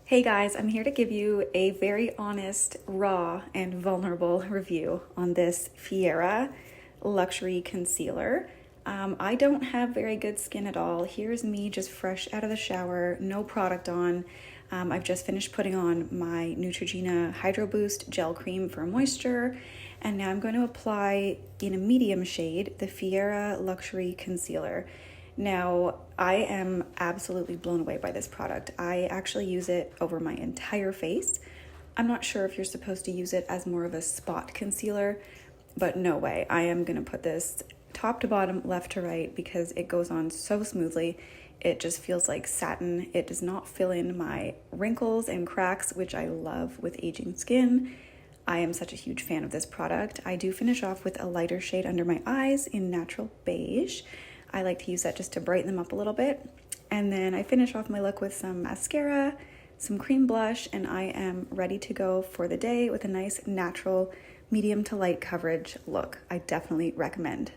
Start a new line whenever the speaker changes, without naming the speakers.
Hey guys, I'm here to give you a very honest, raw, and vulnerable review on this Fiera luxury concealer. I don't have very good skin at all. Here's me just fresh out of the shower, no product on. I've just finished putting on my Neutrogena Hydro Boost Gel Cream for moisture, and now I'm going to apply in a medium shade the Fiera Luxury Concealer. Now, I am absolutely blown away by this product. I actually use it over my entire face. I'm not sure if you're supposed to use it as more of a spot concealer, but no way. I am going to put this top to bottom, left to right, because it goes on so smoothly. It just feels like satin. It does not fill in my wrinkles and cracks, which I love with aging skin. I am such a huge fan of this product. I do finish off with a lighter shade under my eyes in Natural Beige. I like to use that just to brighten them up a little bit. And then I finish off my look with some mascara, some cream blush, and I am ready to go for the day with a nice natural medium to light coverage look. I definitely recommend.